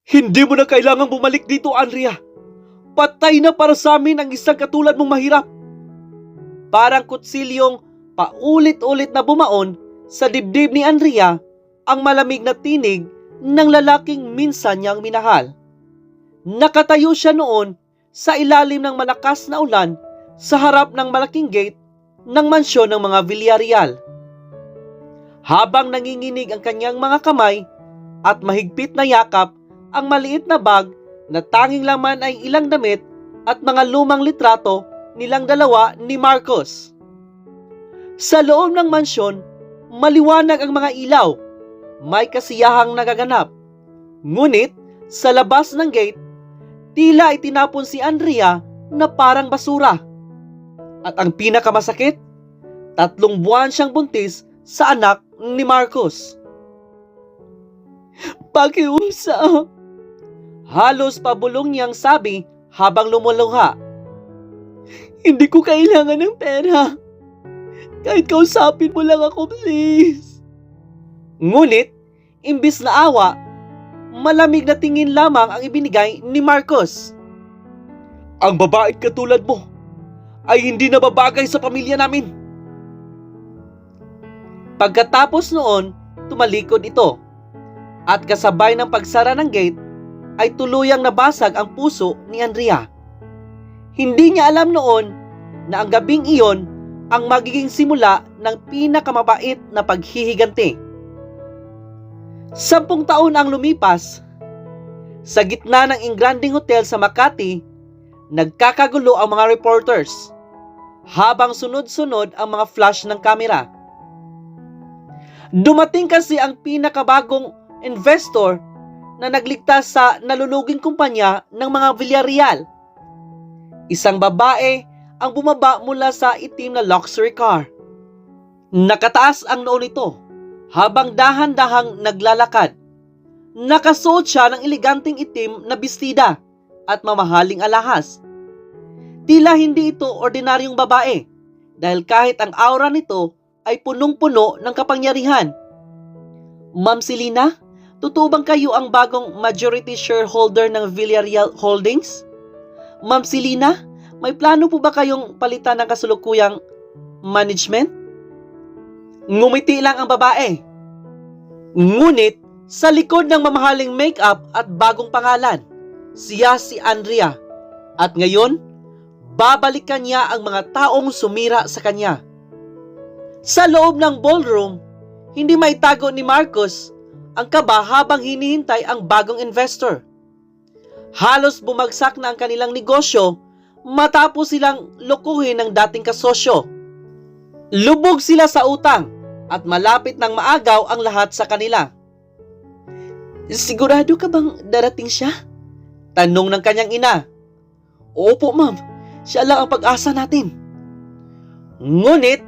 Hindi mo na kailangang bumalik dito, Andrea. Patay na para sa amin ang isang katulad mong mahirap. Parang kutsilyong paulit-ulit na bumaon sa dibdib ni Andrea ang malamig na tinig ng lalaking minsan niyang minahal. Nakatayo siya noon sa ilalim ng malakas na ulan sa harap ng malaking gate ng mansyon ng mga Villarreal. Habang nanginginig ang kanyang mga kamay at mahigpit na yakap ang maliit na bag na tanging laman ay ilang damit at mga lumang litrato nilang dalawa ni Marcos. Sa loob ng mansyon, maliwanag ang mga ilaw. May kasiyahang nagaganap. Ngunit sa labas ng gate, tila itinapon si Andrea na parang basura. At ang pinakamasakit, 3 buwan siyang buntis sa anak ni Marcos. Pakiusap. Halos pabulong niyang sabi habang lumuluha. Hindi ko kailangan ng pera. Kahit kausapin mo lang ako, please. Ngunit, imbis na awa, malamig na tingin lamang ang ibinigay ni Marcos. Ang babae katulad mo ay hindi na babagay sa pamilya namin. Pagkatapos noon, tumalikod ito. At kasabay ng pagsara ng gate, ay tuluyang nabasag ang puso ni Andrea. Hindi niya alam noon na ang gabing iyon ang magiging simula ng pinakamabait na paghihiganti. 10 taon ang lumipas. Sa gitna ng Ingranding Hotel sa Makati, nagkakagulo ang mga reporters habang sunod-sunod ang mga flash ng kamera. Dumating kasi ang pinakabagong investor na nagligtas sa naluluging kumpanya ng mga Villarreal. Isang babae ang bumaba mula sa itim na luxury car. Nakataas ang noo nito habang dahan-dahang naglalakad. Nakasuot siya ng eleganteng itim na bestida at mamahaling alahas. Tila hindi ito ordinaryong babae dahil kahit ang aura nito ay punong-puno ng kapangyarihan. Ma'am Selena, totoo bang kayo ang bagong majority shareholder ng Villarreal Holdings? Ma'am Selena, may plano po ba kayong palitan ng kasulukuyang management? Ngumiti lang ang babae. Ngunit, sa likod ng mamahaling make-up at bagong pangalan, siya si Andrea. At ngayon, babalikan niya ang mga taong sumira sa kanya. Sa loob ng ballroom, hindi maitago ni Marcos ang kaba habang hinihintay ang bagong investor. Halos bumagsak na ang kanilang negosyo matapos silang lokohin ng dating kasosyo. Lubog sila sa utang at malapit nang maagaw ang lahat sa kanila. Sigurado ka bang darating siya? Tanong ng kanyang ina. Opo, ma'am. Siya lang ang pag-asa natin. Ngunit,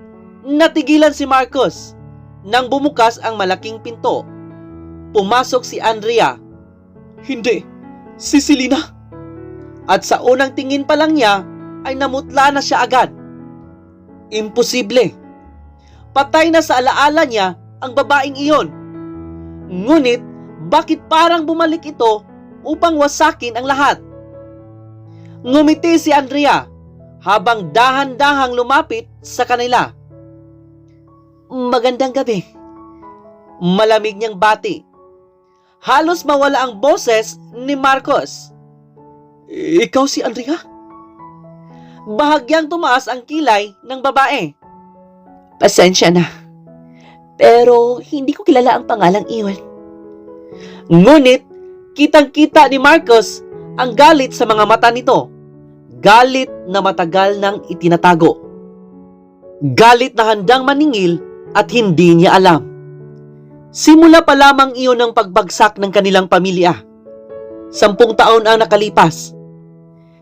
natigilan si Marcos nang bumukas ang malaking pinto. Pumasok si Andrea. Hindi, si Selena. At sa unang tingin pa lang niya ay namutla na siya agad. Imposible. Patay na sa alaala niya ang babaeng iyon. Ngunit bakit parang bumalik ito upang wasakin ang lahat? Ngumiti si Andrea habang dahan-dahang lumapit sa kanila. Magandang gabi. Malamig niyang bati. Halos mawala ang boses ni Marcos. Ikaw si Andrea? Bahagyang tumaas ang kilay ng babae. Pasensya na. Pero hindi ko kilala ang pangalang iyon. Ngunit, kitang-kita ni Marcos ang galit sa mga mata nito. Galit na matagal nang itinatago. Galit na handang maningil at hindi niya alam. Simula pa lamang iyon ang pagbagsak ng kanilang pamilya. 10 taon ang nakalipas.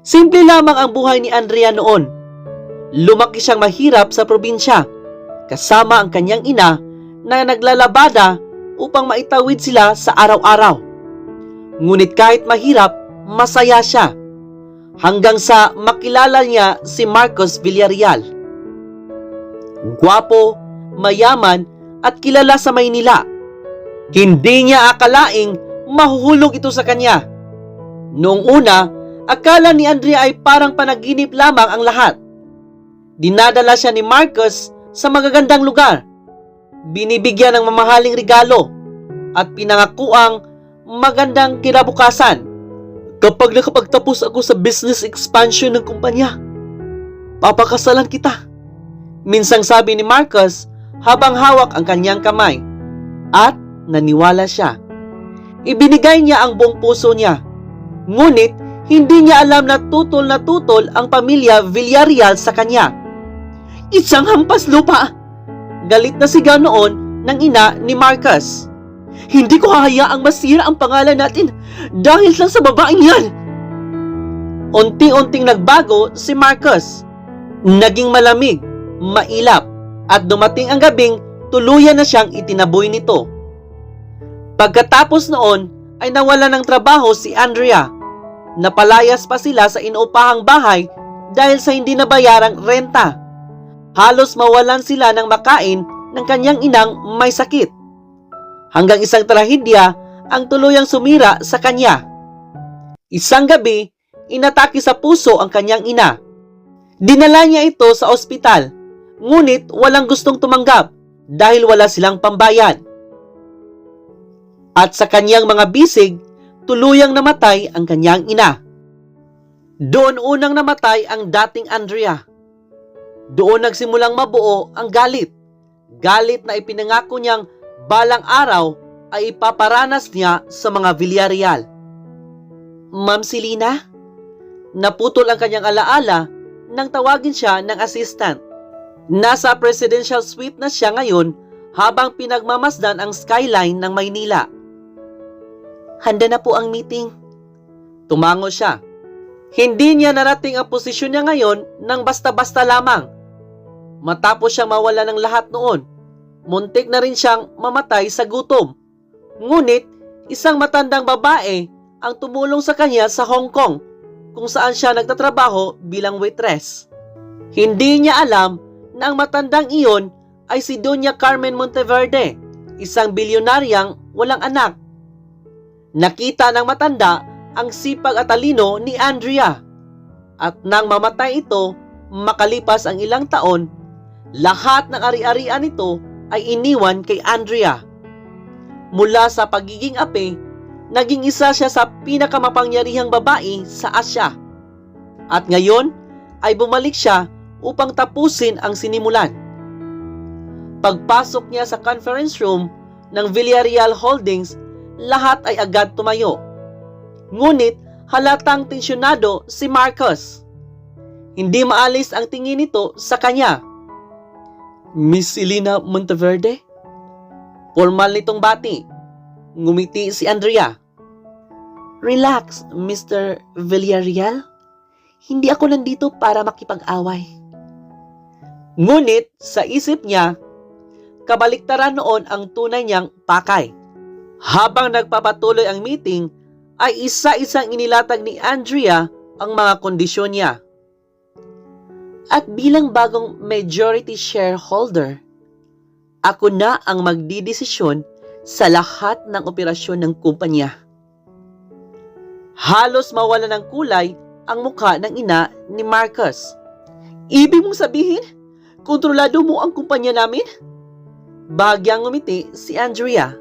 Simple lamang ang buhay ni Andrea noon. Lumaki siyang mahirap sa probinsya, kasama ang kanyang ina na naglalabada upang maitawid sila sa araw-araw. Ngunit kahit mahirap, masaya siya. Hanggang sa makilala niya si Marcos Villarreal. Gwapo, mayaman at kilala sa Maynila. Hindi niya akalaing mahuhulog ito sa kanya. Noong una, akala ni Andrea ay parang panaginip lamang ang lahat. Dinadala siya ni Marcus sa magagandang lugar. Binibigyan ng mamahaling regalo at pinangakuang magandang kinabukasan. Kapag nakapagtapos ako sa business expansion ng kumpanya, papakasalan kita. Minsang sabi ni Marcus habang hawak ang kanyang kamay. At naniwala siya. Ibinigay niya ang buong puso niya. Ngunit hindi niya alam na tutol ang pamilya Villarreal sa kanya. Isang hampas lupa! Galit na sigaw noon ng ina ni Marcus. Hindi ko hahayaang masira ang pangalan natin dahil lang sa babaeng yan. Unti-unting nagbago si Marcus. Naging malamig, mailap, at dumating ang gabing tuluyan na siyang itinaboy nito. Pagkatapos noon ay nawala ng trabaho si Andrea. Napalayas pa sila sa inuupahang bahay dahil sa hindi nabayarang renta. Halos mawalan sila ng makain ng kanyang inang may sakit. Hanggang isang trahedya ang tuluyang sumira sa kanya. Isang gabi, inatake sa puso ang kanyang ina. Dinala niya ito sa ospital, ngunit walang gustong tumanggap dahil wala silang pambayad. At sa kanyang mga bisig, tuluyang namatay ang kanyang ina. Doon unang namatay ang dating Andrea. Doon nagsimulang mabuo ang galit. Galit na ipinangako niyang balang araw ay ipaparanas niya sa mga Villarreal. Ma'am Selena? Naputol ang kanyang alaala nang tawagin siya ng assistant. Nasa presidential suite na siya ngayon habang pinagmamasdan ang skyline ng Maynila. Handa na po ang meeting. Tumango siya. Hindi niya narating ang posisyon niya ngayon nang basta-basta lamang. Matapos siyang mawala ng lahat noon, muntik na rin siyang mamatay sa gutom. Ngunit, isang matandang babae ang tumulong sa kanya sa Hong Kong, kung saan siya nagtatrabaho bilang waitress. Hindi niya alam na ang matandang iyon ay si Doña Carmen Monteverde, isang bilyonaryang walang anak. Nakita ng matanda ang sipag at talino ni Andrea. At nang mamatay ito, makalipas ang ilang taon, lahat ng ari-arian nito ay iniwan kay Andrea. Mula sa pagiging ape, naging isa siya sa pinakamapangyarihang babae sa Asya. At ngayon ay bumalik siya upang tapusin ang sinimulan. Pagpasok niya sa conference room ng Villarreal Holdings, lahat ay agad tumayo. Ngunit halatang tensyonado si Marcus. Hindi maalis ang tingin nito sa kanya. Miss Selena Monteverde? Formal nitong bati. Ngumiti si Andrea. Relax, Mr. Villarreal. Hindi ako nandito para makipag-away. Ngunit sa isip niya, kabaliktaran noon ang tunay niyang pakay. Habang nagpapatuloy ang meeting, ay isa-isang inilatag ni Andrea ang mga kondisyon niya. At bilang bagong majority shareholder, ako na ang magdidesisyon sa lahat ng operasyon ng kumpanya. Halos mawala ng kulay ang mukha ng ina ni Marcus. Ibig mong sabihin, kontrolado mo ang kumpanya namin? Bahagyang ngumiti si Andrea.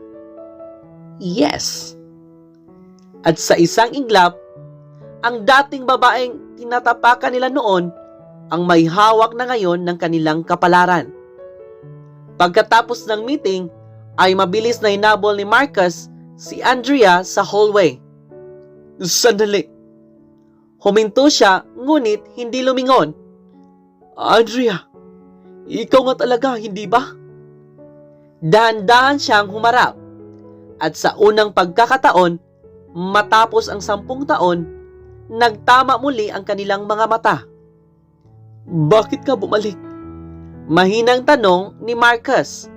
Yes. At sa isang iglap, ang dating babaeng tinatapakan nila noon ang may hawak na ngayon ng kanilang kapalaran. Pagkatapos ng meeting, ay mabilis na hinabol ni Marcus si Andrea sa hallway. Sandali. Huminto siya, ngunit hindi lumingon. Andrea, ikaw nga talaga, hindi ba? Dahan-dahan siyang humarap. At sa unang pagkakataon, matapos ang 10 taon, nagtama muli ang kanilang mga mata. Bakit ka bumalik? Mahinang tanong ni Marcus.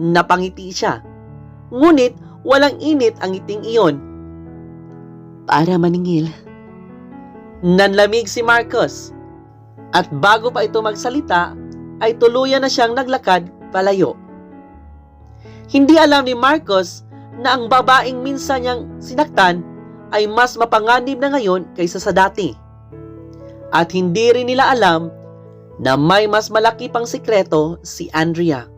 Napangiti siya. Ngunit walang init ang ngiting iyon. Para maningil. Nanlamig si Marcus. At bago pa ito magsalita, ay tuluyan na siyang naglakad palayo. Hindi alam ni Marcus na ang babaeng minsan niyang sinaktan ay mas mapanganib na ngayon kaysa sa dati. At hindi rin nila alam na may mas malaki pang sikreto si Andrea.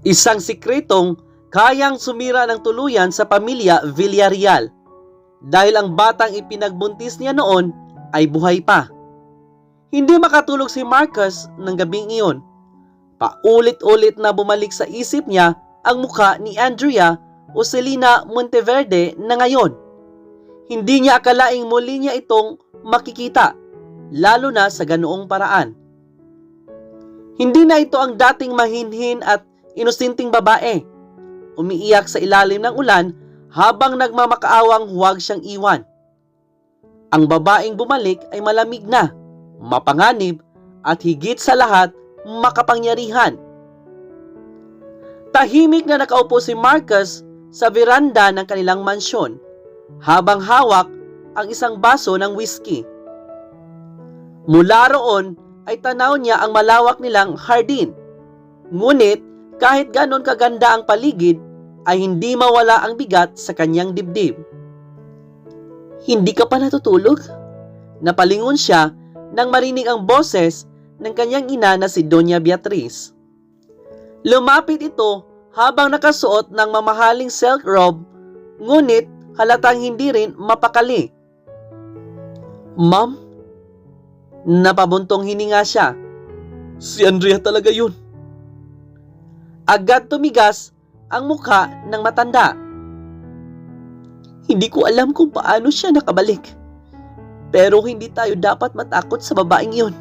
Isang sikretong kayang sumira ng tuluyan sa pamilya Villarreal dahil ang batang ipinagbuntis niya noon ay buhay pa. Hindi makatulog si Marcus ng gabing iyon. Paulit-ulit na bumalik sa isip niya ang mukha ni Andrea o Selena Monteverde na ngayon. Hindi niya akalaing muli niya itong makikita, lalo na sa ganoong paraan. Hindi na ito ang dating mahinhin at inusinting babae. Umiiyak sa ilalim ng ulan habang nagmamakaawang huwag siyang iwan. Ang babaeng bumalik ay malamig na, mapanganib at higit sa lahat makapangyarihan. Tahimik na nakaupo si Marcus sa veranda ng kanilang mansyon habang hawak ang isang baso ng whiskey. Mula roon ay tanaw niya ang malawak nilang hardin. Ngunit kahit ganon kaganda ang paligid ay hindi mawala ang bigat sa kanyang dibdib. Hindi ka pa natutulog? Napalingon siya nang marinig ang boses ng kanyang ina na si Doña Beatriz. Lumapit ito habang nakasuot ng mamahaling silk robe, ngunit halatang hindi rin mapakali. Ma'am? Napabuntong hininga siya. Si Andrea talaga yun. Agad tumigas ang mukha ng matanda. Hindi ko alam kung paano siya nakabalik. Pero hindi tayo dapat matakot sa babaeng iyon.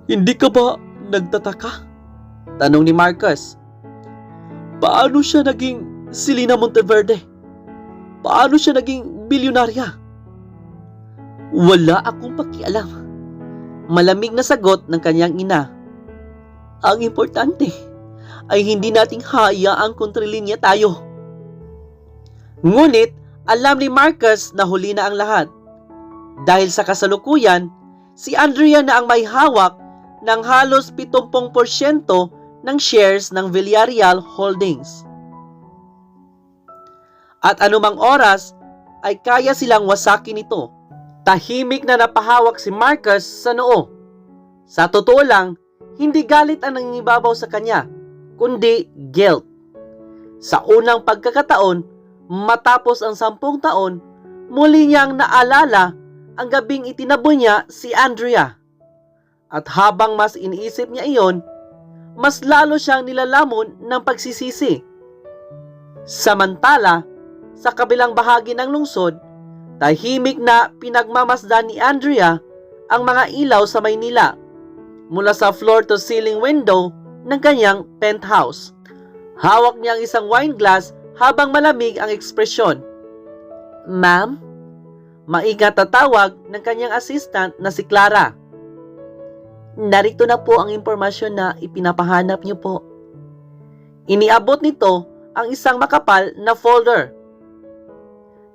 Hindi ka ba nagtataka? Tanong ni Marcus. Paano siya naging Selena Monteverde? Paano siya naging bilyonarya? Wala akong pakialam. Malamig na sagot ng kanyang ina. Ang importante ay hindi nating hayaang kontrolin niya tayo. Ngunit alam ni Marcus na huli na ang lahat. Dahil sa kasalukuyan, si Andrea na ang may hawak ng halos 70% ng shares ng Villarreal Holdings. At anumang oras ay kaya silang wasakin ito. Tahimik na napahawak si Marcus sa noo. Sa totoo lang, hindi galit ang nangingibabaw sa kanya, kundi guilt. Sa unang pagkakataon, matapos ang 10 taon, muli niyang naalala ang gabing itinabo niya si Andrea. At habang mas iniisip niya iyon, mas lalo siyang nilalamon ng pagsisisi. Samantala, sa kabilang bahagi ng lungsod, tahimik na pinagmamasdan ni Andrea ang mga ilaw sa Maynila mula sa floor-to-ceiling window ng kanyang penthouse. Hawak niya ang isang wine glass habang malamig ang ekspresyon. Ma'am? Maigat na tawag ng kanyang assistant na si Clara. Narito na po ang impormasyon na ipinapahanap niyo po. Iniabot nito ang isang makapal na folder.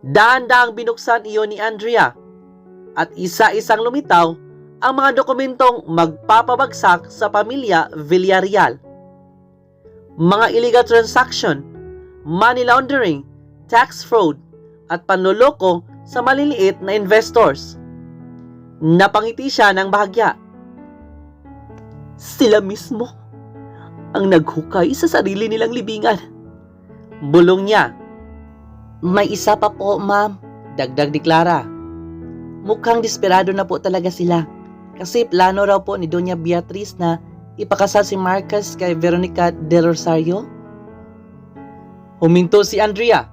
Dahan-dahang binuksan iyon ni Andrea at isa-isang lumitaw ang mga dokumentong magpapabagsak sa pamilya Villarreal. Mga illegal transaction, money laundering, tax fraud, at panloloko sa maliliit na investors. Napangiti siya ng bahagya. Sila mismo ang naghukay sa sarili nilang libingan. Bulong niya. May isa pa po, ma'am. Dagdag ni Clara. Mukhang desperado na po talaga sila. Kasi plano raw po ni Doña Beatriz na ipakasal si Marcus kay Veronica del Rosario. Huminto si Andrea.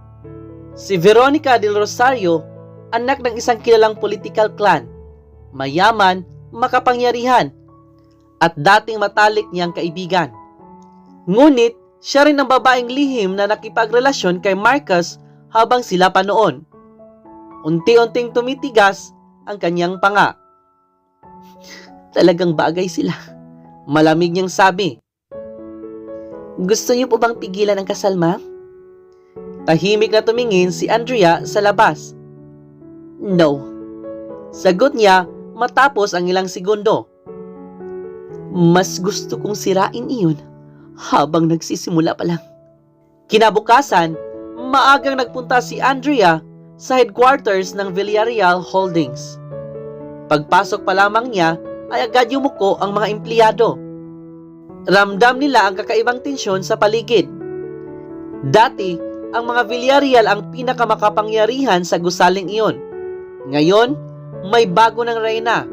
Si Veronica del Rosario, anak ng isang kilalang political clan. Mayaman, makapangyarihan, at dating matalik niyang kaibigan. Ngunit, siya rin ang babaeng lihim na nakipagrelasyon kay Marcus habang sila pa noon. Unti-unting tumitigas ang kanyang panga. Talagang bagay sila. Malamig niyang sabi. Gusto niyo po bang pigilan ang kasal, ma'am? Tahimik na tumingin si Andrea sa labas. No. Sagot niya matapos ang ilang segundo. Mas gusto kong sirain iyon habang nagsisimula pa lang. Kinabukasan, maagang nagpunta si Andrea sa headquarters ng Villarreal Holdings. Pagpasok pa lamang niya ay agad yumuko ang mga empleyado. Ramdam nila ang kakaibang tensyon sa paligid. Dati, ang mga Villarreal ang pinakamakapangyarihan sa gusaling iyon. Ngayon, may bago ng reyna.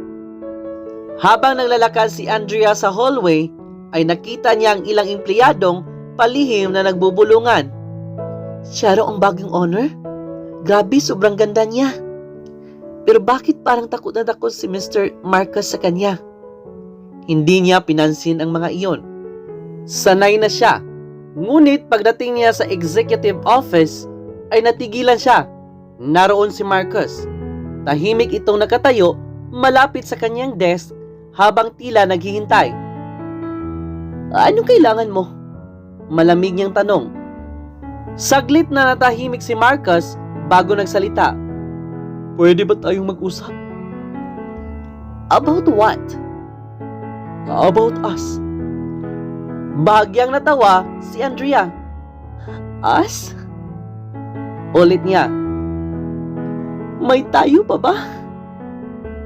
Habang naglalakad si Andrea sa hallway, ay nakita niya ang ilang empleyadong palihim na nagbubulungan. Siya raw ang bagong owner? Grabe, sobrang ganda niya. Pero bakit parang takot na takot si Mr. Marcus sa kanya? Hindi niya pinansin ang mga iyon. Sanay na siya. Ngunit pagdating niya sa executive office, ay natigilan siya. Naroon si Marcus. Tahimik itong nakatayo malapit sa kanyang desk habang tila naghihintay. Anong kailangan mo? Malamig niyang tanong. Saglit na natahimik si Marcus bago nagsalita. Pwede ba tayong mag-usap? About what? About us. Bahagyang natawa si Andrea. Us? Ulit niya. May tayo pa ba?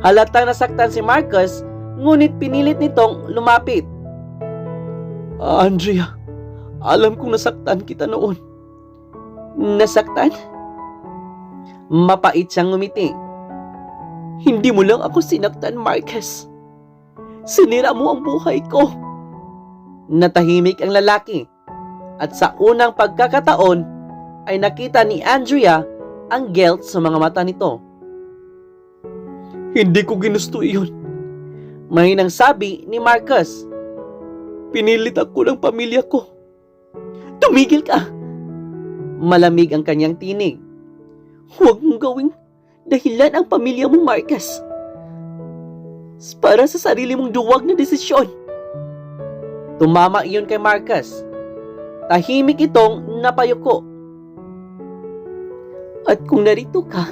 Halatang nasaktan si Marcus, ngunit pinilit nitong lumapit. Andrea, alam kong nasaktan kita noon. Nasaktan? Mapait siyang ngumiti. Hindi mo lang ako sinaktan, Marcus. Sinira mo ang buhay ko. Natahimik ang lalaki. At sa unang pagkakataon, ay nakita ni Andrea ang guilt sa mga mata nito. Hindi ko ginusto iyon. Mahinang sabi ni Marcus. Pinilit ako ng pamilya ko. Tumigil ka! Malamig ang kanyang tinig. Huwag mong gawing dahilan ang pamilya mo, Marcus. Para sa sarili mong duwag na desisyon. Tumama iyon kay Marcus. Tahimik itong napayuko. At kung narito ka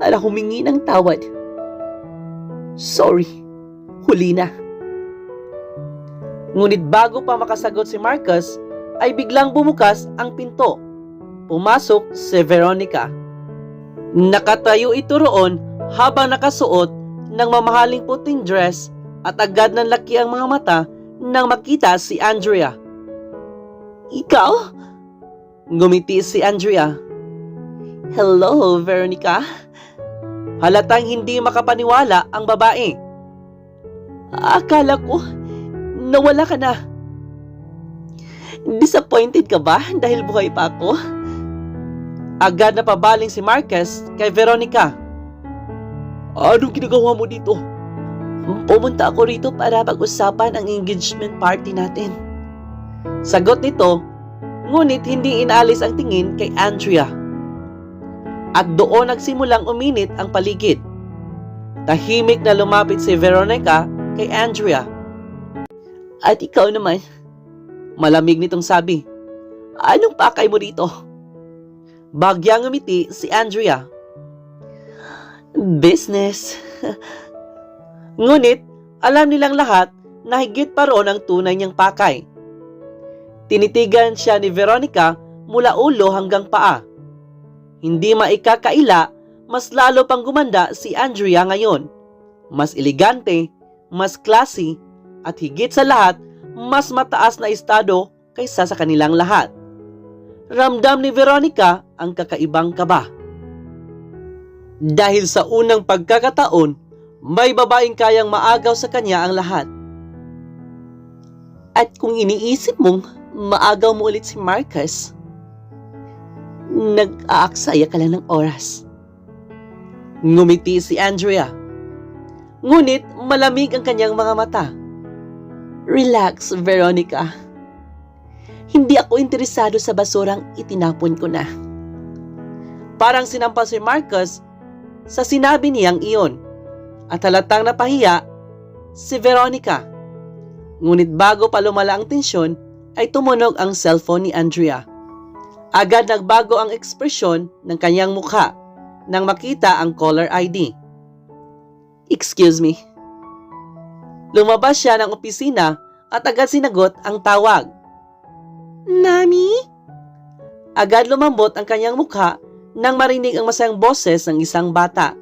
para humingi ng tawad, sorry, huli na. Ngunit bago pa makasagot si Marcus, ay biglang bumukas ang pinto. Pumasok si Veronica. Nakatayo ito roon habang nakasuot ng mamahaling puting dress at agad ng laki ang mga mata nang makita si Andrea. Ikaw? Ngumiti si Andrea. Hello, Veronica. Halatang hindi makapaniwala ang babae. Akala ko nawala ka na. Disappointed ka ba dahil buhay pa ako? Agad na pabaling si Marcus kay Veronica. Anong ginagawa mo dito? Pumunta ako rito para pag-usapan ang engagement party natin. Sagot nito, ngunit hindi inaalis ang tingin kay Andrea. At doon nagsimulang uminit ang paligid. Tahimik na lumapit si Veronica kay Andrea. At ikaw naman, malamig nitong sabi, anong pakay mo dito? Bagyang ngumiti si Andrea. Business. Ngunit, alam nilang lahat na higit pa roon ang tunay niyang pakay. Tinitigan siya ni Veronica mula ulo hanggang paa. Hindi maikakaila, mas lalo pang gumanda si Andrea ngayon. Mas elegante, mas classy, at higit sa lahat, mas mataas na estado kaysa sa kanilang lahat. Ramdam ni Veronica ang kakaibang kaba. Dahil sa unang pagkakataon, may babaeng kayang maagaw sa kanya ang lahat. At kung iniisip mong maagaw mo ulit si Marcus, nag-aaksaya ka lang ng oras. Ngumiti si Andrea. Ngunit malamig ang kanyang mga mata. Relax, Veronica. Hindi ako interesado sa basurang itinapon ko na. Parang sinampal si Marcus sa sinabi niyang iyon at halatang napahiya si Veronica. Ngunit bago pa lumala ang tensyon ay tumunog ang cellphone ni Andrea. Agad nagbago ang ekspresyon ng kanyang mukha nang makita ang caller ID. Excuse me. Lumabas siya ng opisina at agad sinagot ang tawag. Nami? Agad lumambot ang kanyang mukha nang marinig ang masayang boses ng isang bata.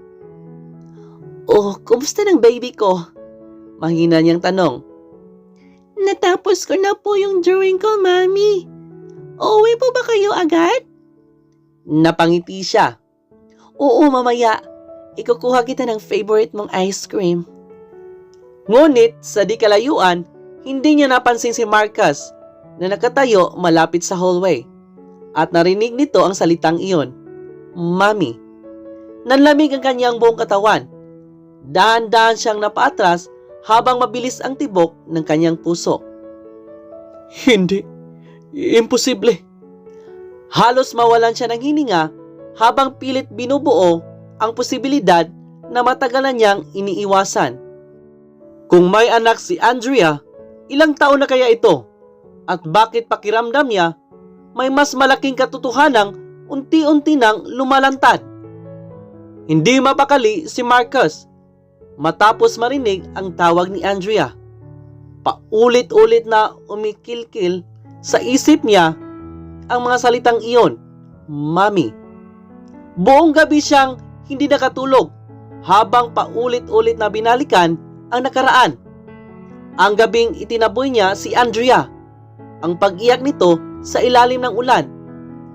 "Oh, kumusta ng baby ko?" Mahina niyang tanong. "Natapos ko na po yung drawing ko, Mami. Uuwi po ba kayo agad?" Napangiti siya. "Oo, mamaya. Ikukuha kita ng favorite mong ice cream." Ngunit sa di kalayuan, hindi niya napansin si Marcus na nakatayo malapit sa hallway at narinig nito ang salitang iyon, "Mami." Nanlamig ang kanyang buong katawan. Dahan-dahan siyang napaatras habang mabilis ang tibok ng kanyang puso. "Hindi. Imposible." Halos mawalan siya ng hininga habang pilit binubuo ang posibilidad na matagalan niyang iniiwasan. Kung may anak si Andrea, ilang taon na kaya ito? At bakit pakiramdam niya may mas malaking katotohanang unti-unti nang lumalantad? Hindi mapakali si Marcus matapos marinig ang tawag ni Andrea. Paulit-ulit na umikilkil sa isip niya ang mga salitang iyon, "Mami." Buong gabi siyang hindi nakatulog habang paulit-ulit na binalikan ang nakaraan. Ang gabing itinaboy niya si Andrea, ang pag-iyak nito sa ilalim ng ulan,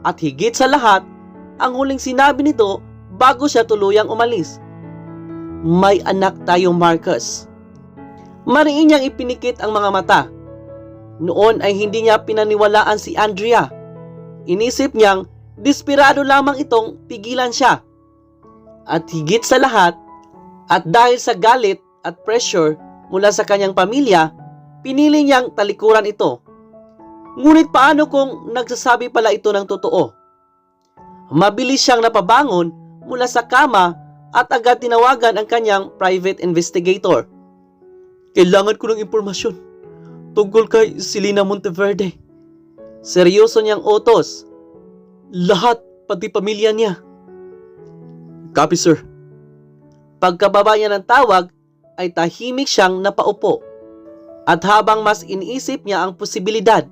at higit sa lahat, ang huling sinabi nito bago siya tuluyang umalis, "May anak tayo, Marcus." Mariin niyang ipinikit ang mga mata. Noon ay hindi niya pinaniwalaan si Andrea. Inisip niyang desperado lamang itong pigilan siya. At higit sa lahat, at dahil sa galit at pressure mula sa kanyang pamilya, pinili niyang talikuran ito. Ngunit paano kung nagsasabi pala ito ng totoo? Mabilis siyang napabangon mula sa kama at agad tinawagan ang kanyang private investigator. "Kailangan ko ng impormasyon tungkol kay Selena Monteverde." Seryoso niyang utos. "Lahat, pati pamilya niya." "Copy, sir." Pagkababa niya ng tawag, ay tahimik siyang napaupo. At habang mas iniisip niya ang posibilidad,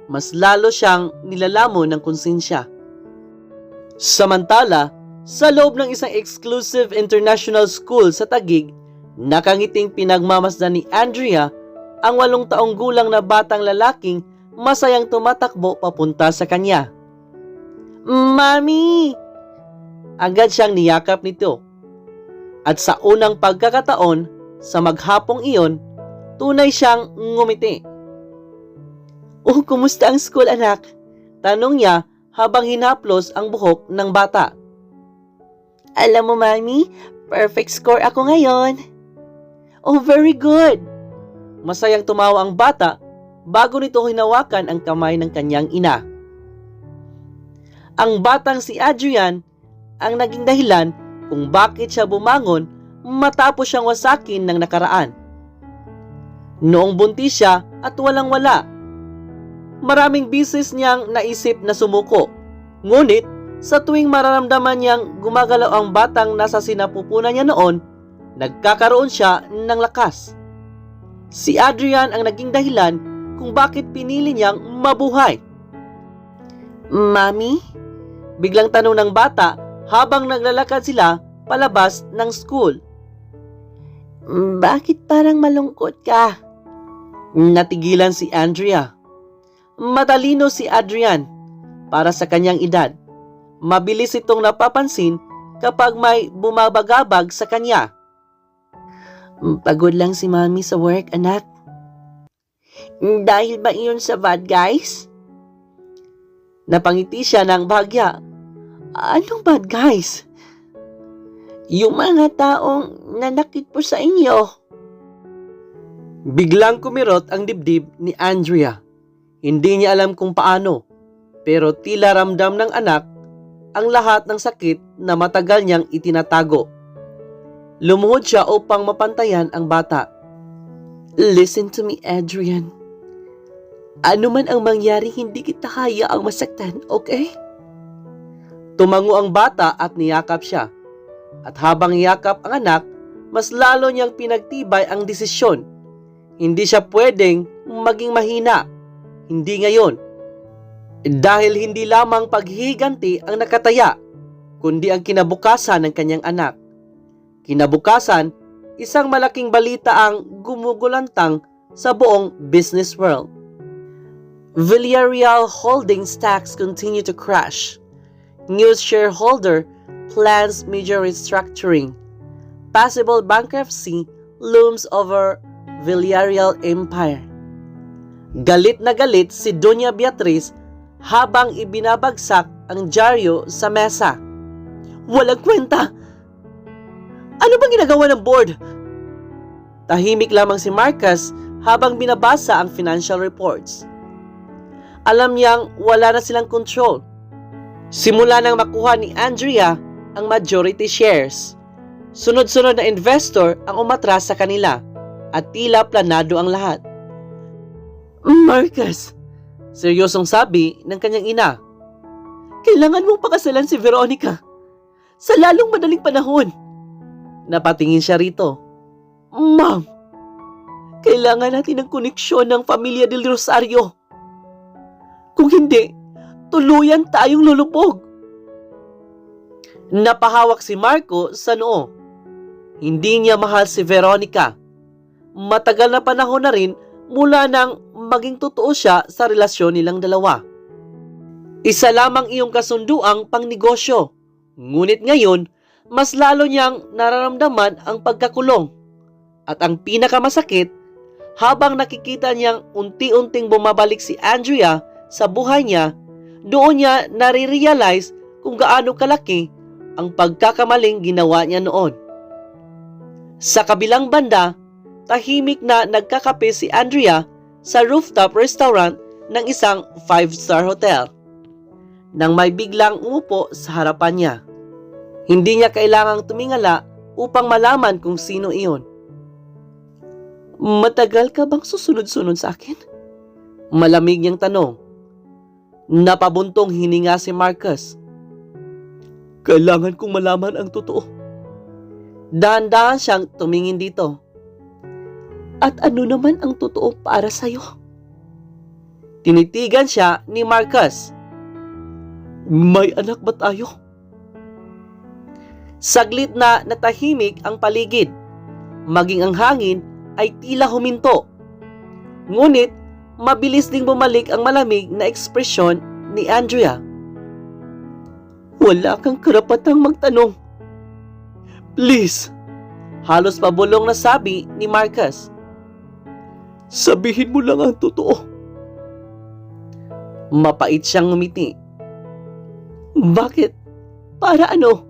mas lalo siyang nilalamon ng konsensya. Samantala, sa loob ng isang exclusive international school sa Taguig, nakangiting pinagmamasdan ni Andrea ang 8 taong gulang na batang lalaking masayang tumatakbo papunta sa kanya. "Mami!" Agad siyang niyakap nito. At sa unang pagkakataon, sa maghapong iyon, tunay siyang ngumiti. "Oh, kumusta ang school, anak?" Tanong niya habang hinaplos ang buhok ng bata. "Alam mo, Mami, perfect score ako ngayon." "Oh, very good." Masayang tumawa ang bata bago nito hinawakan ang kamay ng kanyang ina. Ang batang si Adrian ang naging dahilan kung bakit siya bumangon matapos siyang wasakin ng nakaraan. Noong buntis siya at walang-wala, maraming bisis niyang naisip na sumuko. Ngunit sa tuwing mararamdaman niyang gumagalaw ang batang nasa sinapupunan niya noon, nagkakaroon siya ng lakas. Si Adrian ang naging dahilan kung bakit pinili niyang mabuhay. "Mami?" Biglang tanong ng bata habang naglalakad sila palabas ng school. "Bakit parang malungkot ka?" Natigilan si Andrea. Matalino si Adrian para sa kanyang edad. Mabilis itong napapansin kapag may bumabagabag sa kanya. "Pagod lang si Mami sa work, anak." "Dahil ba iyon sa bad guys?" Napangiti siya ng bahagya. "Anong bad guys?" "Yung mga taong nanakit po sa inyo." Biglang kumirot ang dibdib ni Andrea. Hindi niya alam kung paano, pero tila ramdam ng anak ang lahat ng sakit na matagal niyang itinatago. Lumuhod siya upang mapantayan ang bata. "Listen to me, Adrian. Ano man ang mangyari, hindi kita kaya ang masaktan, okay?" Tumango ang bata at niyakap siya. At habang niyakap ang anak, mas lalo niyang pinagtibay ang desisyon. Hindi siya pwedeng maging mahina. Hindi ngayon. Dahil hindi lamang paghihiganti ang nakataya, kundi ang kinabukasan ng kanyang anak. Kinabukasan, isang malaking balita ang gumugulantang sa buong business world. Villarreal Holdings stocks continue to crash. News shareholder plans major restructuring. Possible bankruptcy looms over Villarreal empire. Galit na galit si Doña Beatriz habang ibinabagsak ang dyaryo sa mesa. Walang kwenta! Ano bang ginagawa ng board? Tahimik lamang si Marcus habang binabasa ang financial reports. Alam niyang wala na silang control. Simula nang makuha ni Andrea ang majority shares. Sunod-sunod na investor ang umatras sa kanila at tila planado ang lahat. Marcus, seryosong sabi ng kanyang ina, kailangan mong pakasalan si Veronica sa lalong madaling panahon. Napatingin siya rito. Ma'am, kailangan natin ng koneksyon ng pamilya Del Rosario. Kung hindi, tuluyan tayong lulubog. Napahawak si Marco sa noo. Hindi niya mahal si Veronica. Matagal na panahon na rin mula nang maging totoo siya sa relasyon nilang dalawa. Isa lamang iyong kasunduang pangnegosyo. Ngunit ngayon, mas lalo niyang nararamdaman ang pagkakulong. At ang pinakamasakit, habang nakikita niyang unti-unting bumabalik si Andrea sa buhay niya, doon niya nare-realize kung gaano kalaki ang pagkakamaling ginawa niya noon. Sa kabilang banda, tahimik na nagkakape si Andrea sa rooftop restaurant ng isang 5-star hotel. Nang may biglang umupo sa harapan niya. Hindi niya kailangang tumingala upang malaman kung sino iyon. Matagal ka bang susunod-sunod sa akin? Malamig niyang tanong. Napabuntong hininga si Marcus. Kailangan kong malaman ang totoo. Dahan-dahan siyang tumingin dito. At ano naman ang totoo para sa'yo? Tinitigan siya ni Marcus. May anak ba tayo? Saglit na natahimik ang paligid. Maging ang hangin ay tila huminto. Ngunit, mabilis ding bumalik ang malamig na ekspresyon ni Andrea. Wala kang karapatang magtanong. Please, halos pabulong na sabi ni Marcus. Sabihin mo lang ang totoo. Mapait siyang ngumiti. Bakit? Para ano?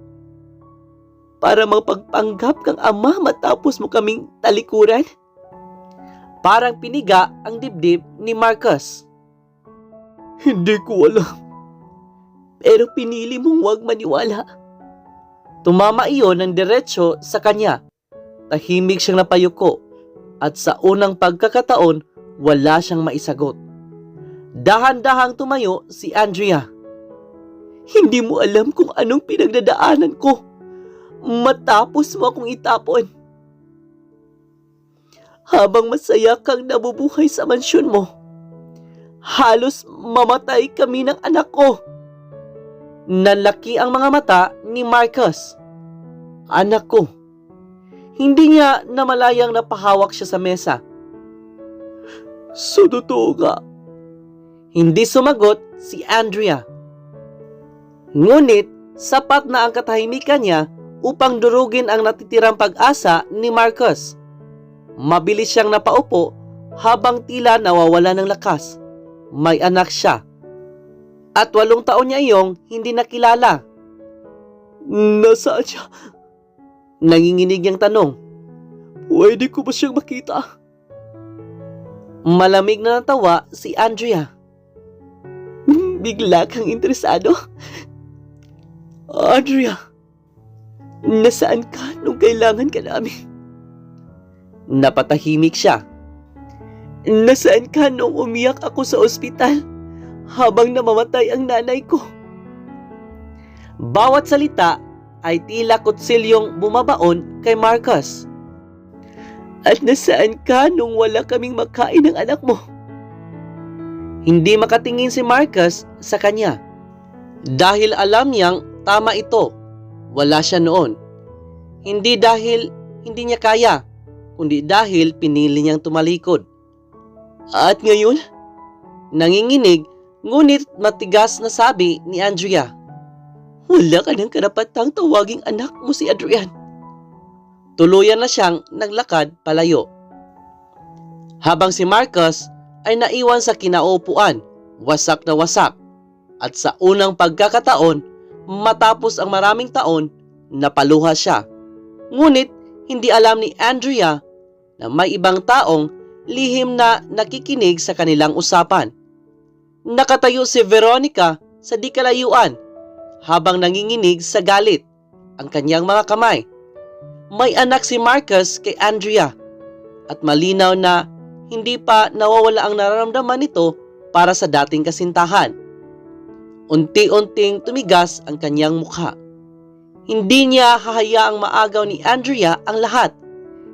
Para magpagpanggap kang ama matapos mo kaming talikuran? Parang piniga ang dibdib ni Marcus. Hindi ko alam. Pero pinili mong huwag maniwala. Tumama iyon ng diretsyo sa kanya. Tahimik siyang napayuko at sa unang pagkakataon wala siyang maisagot. Dahan-dahang tumayo si Andrea. Hindi mo alam kung anong pinagdadaanan ko matapos mo akong itapon. Habang masaya kang nabubuhay sa mansyon mo, halos mamatay kami ng anak ko. Nanlaki ang mga mata ni Marcus. Anak ko. Hindi niya namalayang napahawak siya sa mesa. So totoo nga. Hindi sumagot si Andrea. Ngunit sapat na ang katahimikan niya upang durugin ang natitirang pag-asa ni Marcus. Mabilis siyang napaupo habang tila nawawala ng lakas. May anak siya. At 8 taon niya iyong hindi nakilala. Nasaan siya? Nanginginig niyang tanong. Pwede ko ba siyang makita? Malamig na natawa si Andrea. Bigla kang interesado? Andrea, nasaan ka nung kailangan ka namin? Napatahimik siya. Nasaan ka nung umiyak ako sa ospital habang namamatay ang nanay ko? Bawat salita ay tila kutsilyong bumabaon kay Marcus. At nasaan ka nung wala kaming makain ng anak mo? Hindi makatingin si Marcus sa kanya. Dahil alam niyang tama ito, wala siya noon. Hindi dahil hindi niya kaya, kundi dahil pinili niyang tumalikod. At ngayon, nanginginig ngunit matigas na sabi ni Andrea, "Wala ka ng karapatang tawaging anak mo si Adrian." Tuluyan na siyang naglakad palayo. Habang si Marcus ay naiwan sa kinaupuan, wasak na wasak. At sa unang pagkakataon, matapos ang maraming taon, napaluha siya. Ngunit hindi alam ni Andrea na may ibang taong lihim na nakikinig sa kanilang usapan. Nakatayo si Veronica sa di kalayuan habang nanginginig sa galit ang kanyang mga kamay. May anak si Marcus kay Andrea at malinaw na hindi pa nawawala ang nararamdaman nito para sa dating kasintahan. Unti-unting tumigas ang kanyang mukha. Hindi niya hahayaang maagaw ni Andrea ang lahat.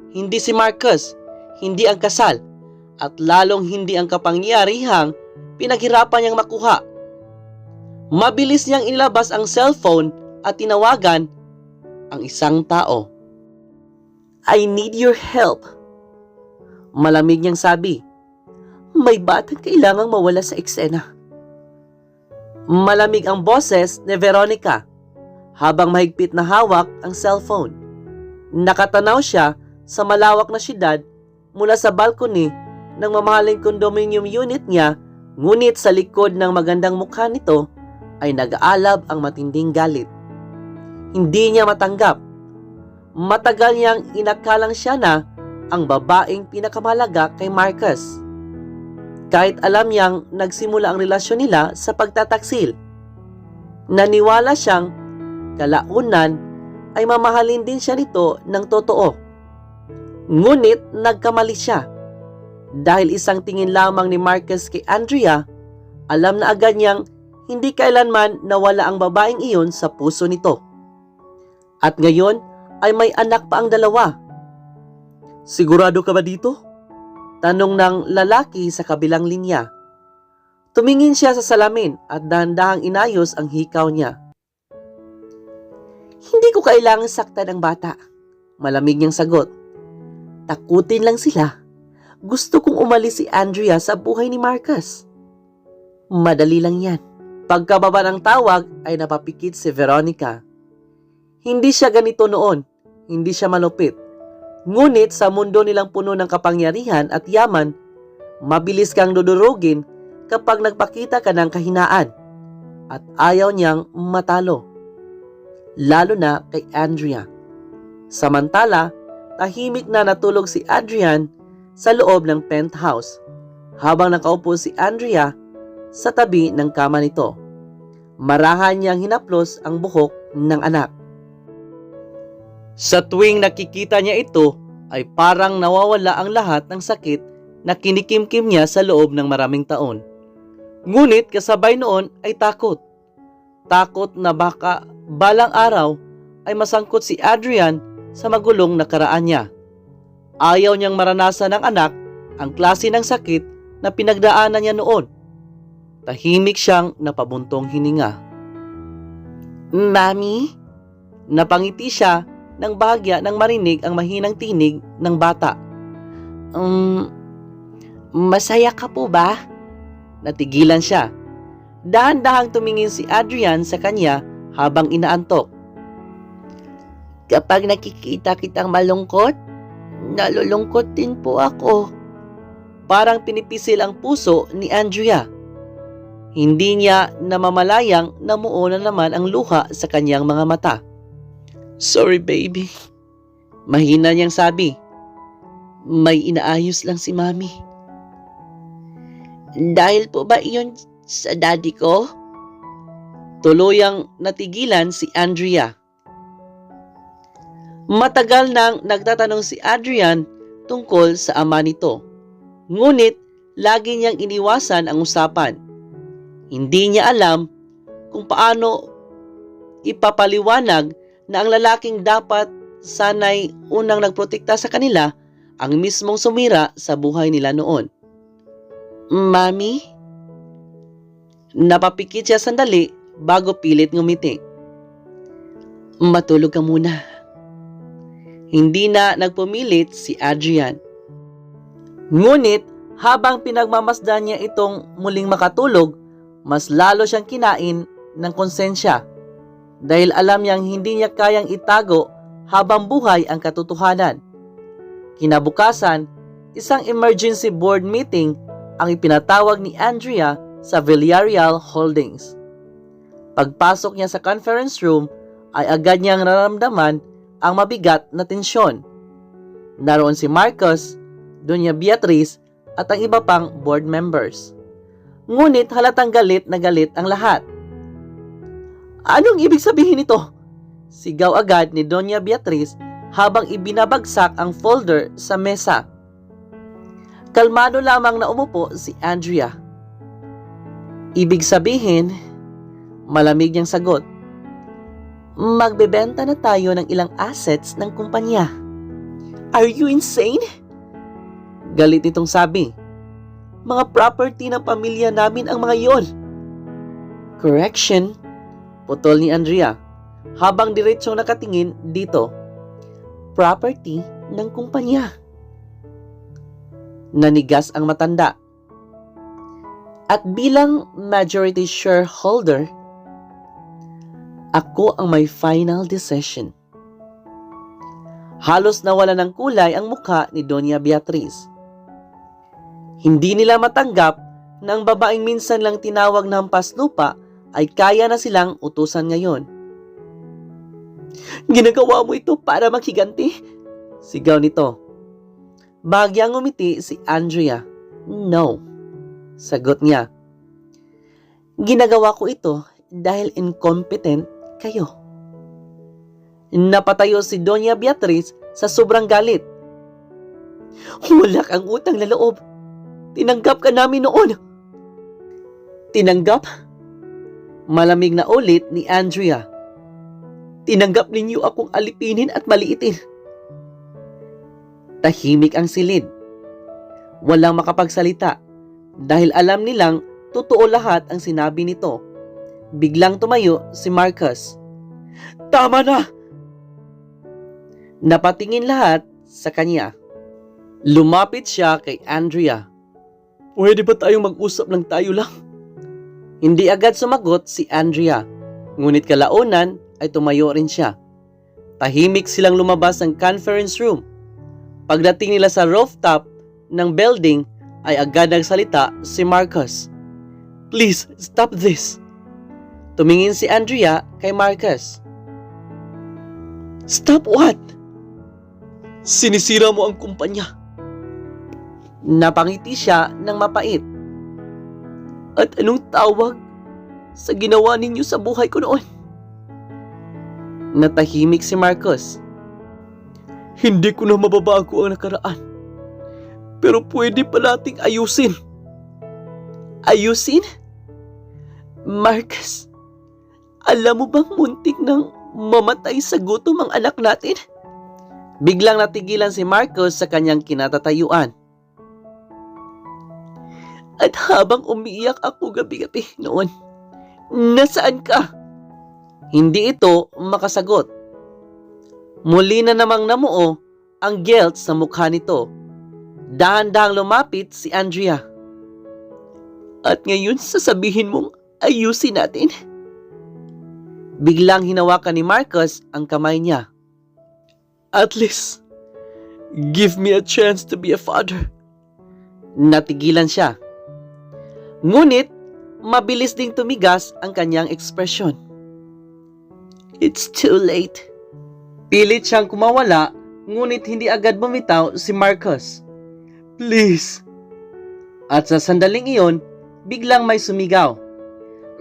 Hindi si Marcus, hindi ang kasal, at lalong hindi ang kapangyarihang pinaghirapan niyang makuha. Mabilis niyang inilabas ang cellphone at tinawagan ang isang tao. "I need your help." Malamig niyang sabi. "May batang kailangang mawala sa eksena." Malamig ang boses ni Veronica habang mahigpit na hawak ang cellphone. Nakatanaw siya sa malawak na syudad mula sa balcony ng mamahaling condominium unit niya, ngunit sa likod ng magandang mukha nito ay nag-aalab ang matinding galit. Hindi niya matanggap. Matagal niyang inakalang siya na ang babaeng pinakamahalaga kay Marcus. Kahit alam niyang nagsimula ang relasyon nila sa pagtataksil. Naniwala siyang kalaunan ay mamahalin din siya nito ng totoo. Ngunit nagkamali siya. Dahil isang tingin lamang ni Marcus kay Andrea, alam na agad niyang hindi kailanman nawala ang babaeng iyon sa puso nito. At ngayon ay may anak pa ang dalawa. "Sigurado ka ba dito?" tanong ng lalaki sa kabilang linya. Tumingin siya sa salamin at dahan-dahang inayos ang hikaw niya. "Hindi ko kailangang saktan ang bata," malamig niyang sagot. "Takutin lang sila. Gusto kong umalis si Andrea sa buhay ni Marcus. Madali lang yan." Pagkababa ng tawag ay napapikit si Veronica. Hindi siya ganito noon. Hindi siya malupit. Ngunit sa mundo nilang puno ng kapangyarihan at yaman, mabilis kang dudurugin kapag nagpakita ka ng kahinaan at ayaw niyang matalo. Lalo na kay Andrea. Samantala, tahimik na natulog si Adrian sa loob ng penthouse habang nakaupo si Andrea sa tabi ng kama nito. Marahan niyang hinaplos ang buhok ng anak. Sa tuwing nakikita niya ito, ay parang nawawala ang lahat ng sakit na kinikimkim niya sa loob ng maraming taon. Ngunit kasabay noon ay takot. Takot na baka balang araw ay masangkot si Adrian sa magulong nakaraan niya. Ayaw niyang maranasan ng anak ang klase ng sakit na pinagdaanan niya noon. Tahimik siyang napabuntong hininga. "Mami?" Napangiti siya nang bahagya nang marinig ang mahinang tinig ng bata. Masaya ka po ba?" Natigilan siya. Dahan-dahang tumingin si Adrian sa kanya habang inaantok. "Kapag nakikita kitang malungkot, nalulungkot din po ako." Parang pinipisil ang puso ni Andrea. Hindi niya namamalayang namuo na naman ang luha sa kanyang mga mata. "Sorry, baby." Mahina niyang sabi. "May inaayos lang si Mami." "Dahil po ba iyon sa daddy ko?" Tuluyang natigilan si Andrea. Matagal nang nagtatanong si Adrian tungkol sa ama nito. Ngunit lagi niyang iniwasan ang usapan. Hindi niya alam kung paano ipapaliwanag na ang lalaking dapat sanay unang nagprotekta sa kanila ang mismong sumira sa buhay nila noon. "Mami?" Napapikit siya sandali bago pilit ngumiti. Matulog ka muna. Hindi na nagpumilit si Adrian. Ngunit habang pinagmamasdan niya itong muling makatulog, mas lalo siyang kinain ng konsensya dahil alam niyang hindi niya kayang itago habang buhay ang katotohanan. Kinabukasan, isang emergency board meeting ang ipinatawag ni Andrea sa Villarreal Holdings. Pagpasok niya sa conference room ay agad niyang nararamdaman ang mabigat na tensyon. Naroon si Marcos, Doña Beatriz at ang iba pang board members. Ngunit halatang galit na galit ang lahat. Anong ibig sabihin nito? Sigaw agad ni Doña Beatriz habang ibinabagsak ang folder sa mesa. Kalmado lamang na umupo si Andrea. Ibig sabihin, malamig niyang sagot, magbebenta na tayo ng ilang assets ng kumpanya. Are you insane? Galit itong sabi. Mga property ng pamilya namin ang mga yon. Correction, putol ni Andrea habang diretsong nakatingin dito. Property ng kumpanya. Nanigas ang matanda. At bilang majority shareholder, ako ang may final decision. Halos nawala ng kulay ang mukha ni Doña Beatriz. Hindi nila matanggap na ang babaeng minsan lang tinawag na hampas lupa ay kaya na silang utusan ngayon. Ginagawa mo ito para maghiganti? Sigaw nito. Bagyang umiti si Andrea. No, sagot niya. Ginagawa ko ito dahil incompetent kayo. Napatayo si Doña Beatriz sa sobrang galit. Wala kang utang na loob. Tinanggap ka namin noon. Tinanggap? Malamig na ulit ni Andrea. Tinanggap ninyo akong alipinin at maliitin. Tahimik ang silid. Walang makapagsalita dahil alam nilang totoo lahat ang sinabi nito. Biglang tumayo si Marcos. Tama na! Napatingin lahat sa kanya. Lumapit siya kay Andrea. Pwede ba tayong mag-usap lang tayo lang? Hindi agad sumagot si Andrea. Ngunit kalaunan ay tumayo rin siya. Tahimik silang lumabas ng conference room. Pagdating nila sa rooftop ng building ay agad nagsalita si Marcos. Please, stop this. Tumingin si Andrea kay Marcos. Stop what? Sinisira mo ang kumpanya. Napangiti siya ng mapait. At anong tawag sa ginawa ninyo sa buhay ko noon? Natahimik si Marcos. Hindi ko na mababago ang nakaraan. Pero pwede pa nating ayusin. Ayusin? Marcos, alam mo bang muntik nang mamatay sa gutom ang anak natin? Biglang natigilan si Marcos sa kanyang kinatatayuan. At habang umiiyak ako gabi-gabi noon, nasaan ka? Hindi ito makasagot. Muli na namang namuo ang guilt sa mukha nito. Dahan-dahang lumapit si Andrea. At ngayon sasabihin mong ayusin natin? Biglang hinawakan ni Marcos ang kamay niya. At least, give me a chance to be a father. Natigilan siya. Ngunit, mabilis ding tumigas ang kanyang ekspresyon. It's too late. Pilit siyang kumawala, ngunit hindi agad bumitaw si Marcos. Please. At sa sandaling iyon, biglang may sumigaw.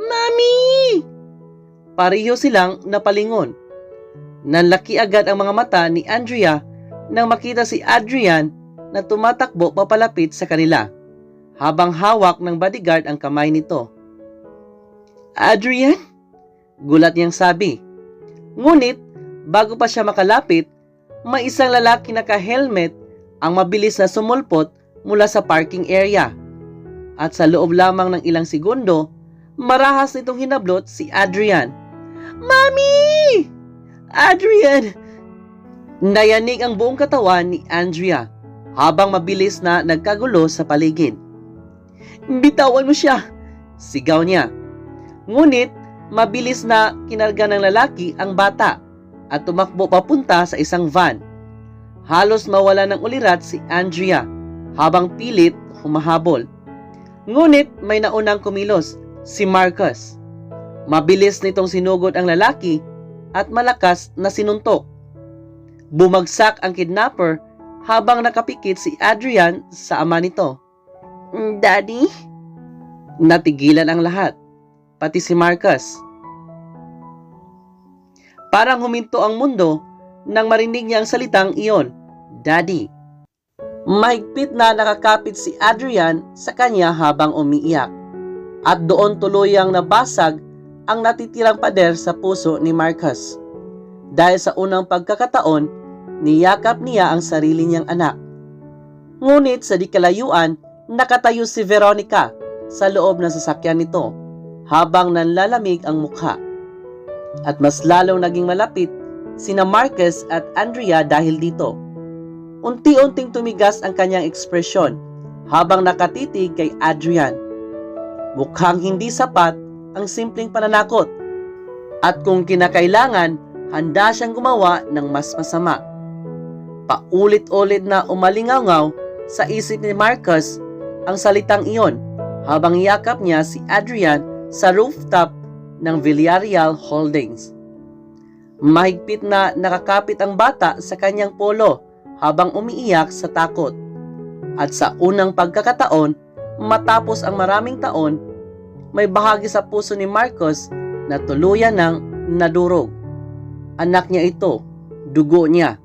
Mami! Pareho silang napalingon. Nanlaki agad ang mga mata ni Andrea nang makita si Adrian na tumatakbo papalapit sa kanila, habang hawak ng bodyguard ang kamay nito. Adrian? Gulat niyang sabi. Ngunit, bago pa siya makalapit, may isang lalaki naka-helmet ang mabilis na sumulpot mula sa parking area. At sa loob lamang ng ilang segundo, Marahas nitong hinablot si Adrian. Mami! Adrian! Nayanig ang buong katawan ni Andrea habang mabilis na nagkagulo sa paligid. Bitawan mo siya! Sigaw niya. Ngunit mabilis na kinarga ng lalaki ang bata at tumakbo papunta sa isang van. Halos mawala ng ulirat si Andrea habang pilit humahabol. Ngunit may naunang kumilos, si Marcus. Mabilis nitong sinugod ang lalaki at malakas na sinuntok. Bumagsak ang kidnapper habang nakapikit si Adrian sa ama nito. Daddy? Natigilan ang lahat, pati si Marcus. Parang huminto ang mundo nang marinig niya ang salitang iyon, Daddy. Mahigpit na nakakapit si Adrian sa kanya habang umiiyak. At doon tuluyang nabasag ang natitirang pader sa puso ni Marcus. Dahil sa unang pagkakataon, niyakap niya ang sarili niyang anak. Ngunit sa di kalayuan, nakatayo si Veronica sa loob ng sasakyan nito habang nanlalamig ang mukha. At mas lalong naging malapit sina Marcus at Andrea dahil dito. Unti-unting tumigas ang kanyang ekspresyon habang nakatitig kay Adrian. Mukhang hindi sapat ang simpleng pananakot. At kung kinakailangan, handa siyang gumawa ng mas masama. Paulit-ulit na umalingaw sa isip ni Marcus ang salitang iyon habang yakap niya si Adrian sa rooftop ng Villarreal Holdings. Mahigpit na nakakapit ang bata sa kanyang polo habang umiiyak sa takot. At sa unang pagkakataon, matapos ang maraming taon, may bahagi sa puso ni Marcus na tuluyan ng nadurog. Anak niya ito, dugo niya,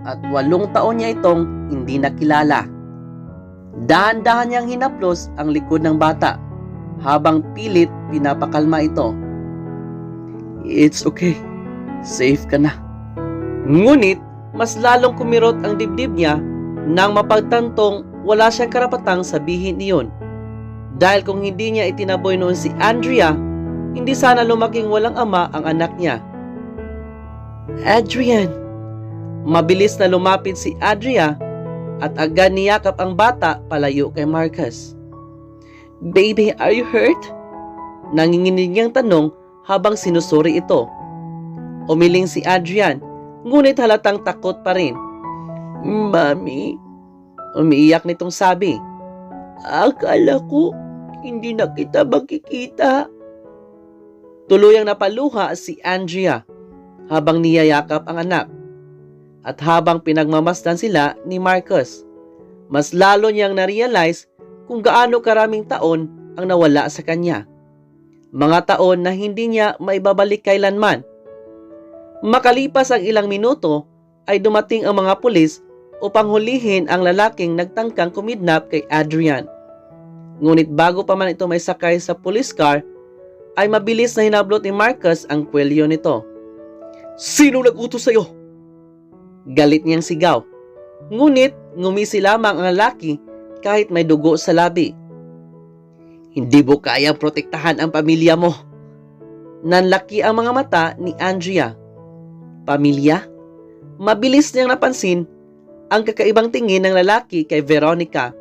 at 8 taon niya itong hindi nakilala. Dahan-dahan niyang hinaplos ang likod ng bata habang pilit pinapakalma ito. It's okay. Safe ka na. Ngunit, mas lalong kumirot ang dibdib niya nang mapagtantong wala siyang karapatang sabihin iyon. Dahil kung hindi niya itinaboy noon si Andrea, hindi sana lumaking walang ama ang anak niya. Adrian! Mabilis na lumapit si Andrea at agad niyakap ang bata palayo kay Marcus. Baby, are you hurt? Nanginginig niyang tanong habang sinusuri ito. Umiling si Adrian, ngunit halatang takot pa rin. Mami, umiiyak nitong sabi. Akala ko hindi na kita makikita. Tuluyang napaluha si Andrea habang niyayakap ang anak. At habang pinagmamasdan sila ni Marcus, mas lalo niyang na-realize kung gaano karaming taon ang nawala sa kanya. Mga taon na hindi niya maibabalik kailanman. Makalipas ang ilang minuto ay dumating ang mga pulis upang hulihin ang lalaking nagtangkang kumidnap kay Adrian. Ngunit bago pa man ito may sakay sa police car, ay mabilis na hinablot ni Marcus ang kwelyo nito. Sino nag-utos sa'yo? Galit niyang sigaw. Ngunit ngumisi lamang ang lalaki kahit may dugo sa labi. Hindi mo kayang protektahan ang pamilya mo. Nanlaki ang mga mata ni Andrea. Pamilya? Mabilis niyang napansin ang kakaibang tingin ng lalaki kay Veronica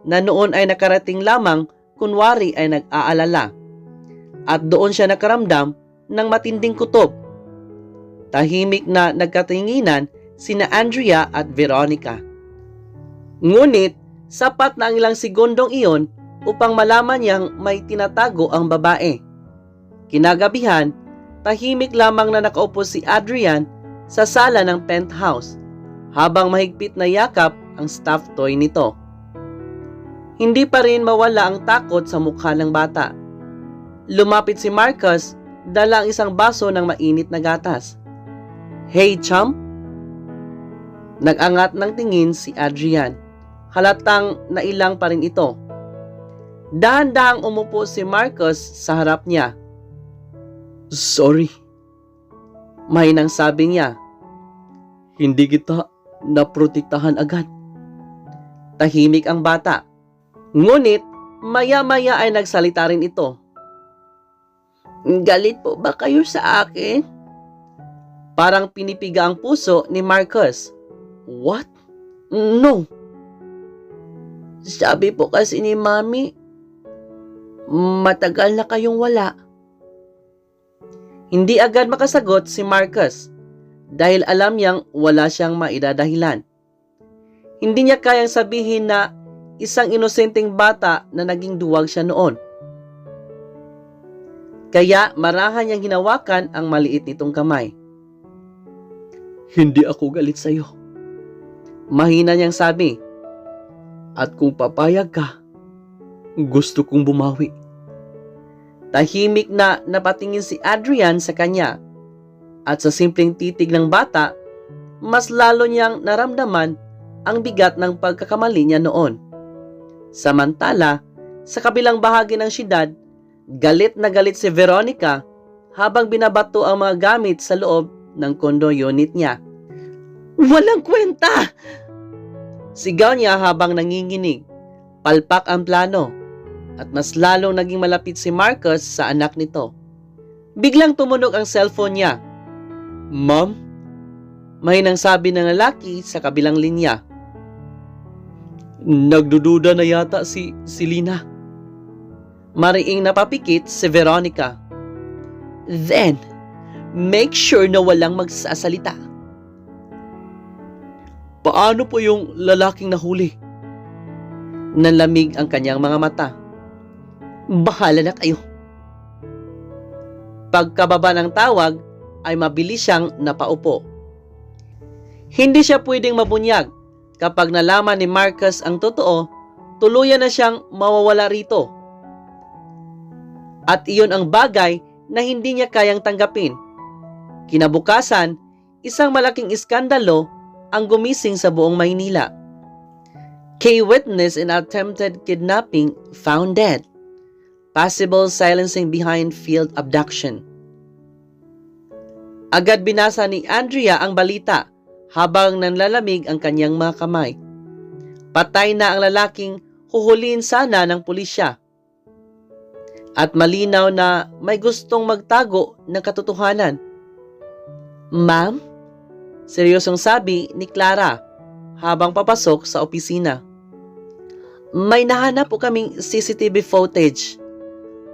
na noon ay nakarating lamang kunwari ay nag-aalala. At doon siya nakaramdam ng matinding kutob. Tahimik na nagkatinginan sina Andrea at Veronica. Ngunit sapat na ang ilang segundong iyon upang malaman niyang may tinatago ang babae. Kinagabihan, tahimik lamang na nakaupo si Adrian sa sala ng penthouse habang mahigpit na yakap ang stuffed toy nito. Hindi pa rin mawala ang takot sa mukha ng bata. Lumapit si Marcus, dala ang isang baso ng mainit na gatas. Hey, chum? Nag-angat ng tingin si Adrian. Halatang nailang pa rin ito. Dahan-dahang umupo si Marcus sa harap niya. Sorry. Mahinang sabi niya. Hindi kita naprotektahan agad. Tahimik ang bata. Ngunit maya-maya ay nagsalita rin ito. Galit po ba kayo sa akin? Parang pinipiga ang puso ni Marcus. What? No. Sabi po kasi ni Mami, matagal na kayong wala. Hindi agad makasagot si Marcus dahil alam niyang wala siyang maidadahilan. Hindi niya kayang sabihin na isang inosenteng bata na naging duwag siya noon. Kaya marahan niyang hinawakan ang maliit nitong kamay. Hindi ako galit sa iyo. Mahina niyang sabi. At kung papayag ka, gusto kong bumawi. Tahimik na napatingin si Adrian sa kanya at sa simpleng titig ng bata, mas lalo niyang naramdaman ang bigat ng pagkakamali niya noon. Samantala, sa kabilang bahagi ng syudad, galit na galit si Veronica habang binabato ang mga gamit sa loob ng condo unit niya. Walang kwenta! Sigaw niya habang nanginginig. Palpak ang plano at mas lalong naging malapit si Marcus sa anak nito. Biglang tumunog ang cellphone niya. Ma'am? Mahinang sabi ng lalaki sa kabilang linya. Nagdududa na yata si Lina. Mariing napapikit si Veronica. Then, make sure na walang magsasalita. Paano po yung lalaking nahuli? Nanlamig ang kanyang mga mata. Bahala na kayo. Pagkababa ng tawag ay mabilis siyang napaupo. Hindi siya pwedeng mabunyag. Kapag nalaman ni Marcus ang totoo, tuluyan na siyang mawawala rito. At iyon ang bagay na hindi niya kayang tanggapin. Kinabukasan, isang malaking iskandalo ang gumising sa buong Maynila. Key witness in attempted kidnapping found dead. Possible silencing behind field abduction. Agad binasa ni Andrea ang balita habang nanlalamig ang kanyang mga kamay. Patay na ang lalaking huhulihin sana ng pulisya. At malinaw na may gustong magtago ng katotohanan. Ma'am? Seryosong sabi ni Clara habang papasok sa opisina. May nahanap po kaming CCTV footage.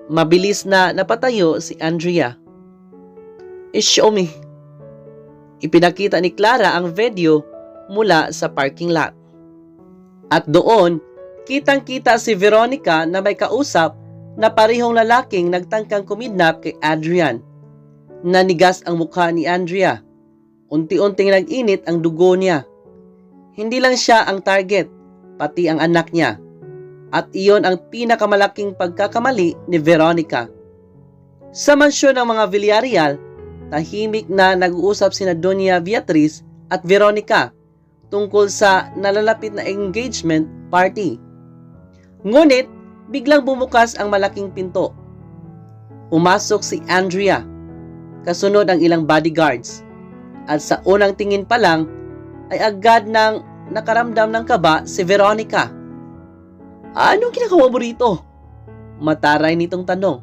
Mabilis na napatayo si Andrea. Show me. Ipinakita ni Clara ang video mula sa parking lot. At doon, kitang-kita si Veronica na may kausap na parehong lalaking nagtangkang kumidnap kay Adrian. Nanigas ang mukha ni Andrea. Unti-unting nag-init ang dugo niya. Hindi lang siya ang target, pati ang anak niya. At iyon ang pinakamalaking pagkakamali ni Veronica. Sa mansyon ng mga Villarreal, tahimik na nag-uusap sina Doña Beatriz at Veronica tungkol sa nalalapit na engagement party. Ngunit, biglang bumukas ang malaking pinto. Pumasok si Andrea, kasunod ang ilang bodyguards. At sa unang tingin pa lang, ay agad nang nakaramdam ng kaba si Veronica. Anong ginagawa mo rito? Mataray nitong tanong.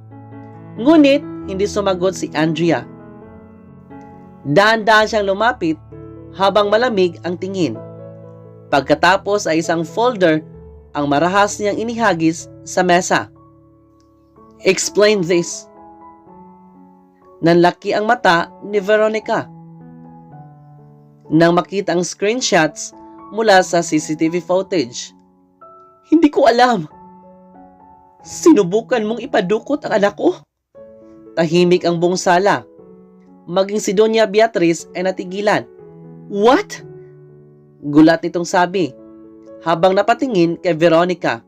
Ngunit, hindi sumagot si Andrea. Dahan-dahan siyang lumapit habang malamig ang tingin. Pagkatapos ay isang folder ang marahas niyang inihagis sa mesa. Explain this. Nanlaki ang mata ni Veronica nang makita ang screenshots mula sa CCTV footage. Hindi ko alam. Sinubukan mong ipadukot ang anak ko? Tahimik ang buong sala. Maging si Doña Beatriz ay natigilan. What? Gulat nitong sabi habang napatingin kay Veronica.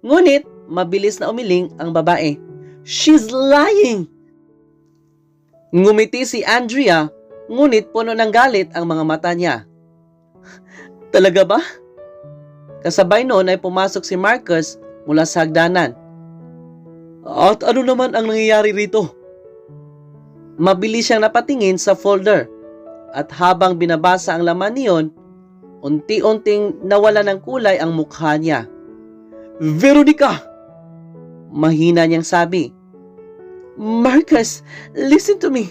Ngunit mabilis na umiling ang babae. She's lying! Ngumiti si Andrea, ngunit puno ng galit ang mga mata niya. Talaga ba? Kasabay noon ay pumasok si Marcus mula sa hagdanan. At ano naman ang nangyayari rito? Mabilis siyang napatingin sa folder at habang binabasa ang laman niyon, unti-unting nawala ng kulay ang mukha niya. Veronica! Mahina niyang sabi. Marcus, listen to me.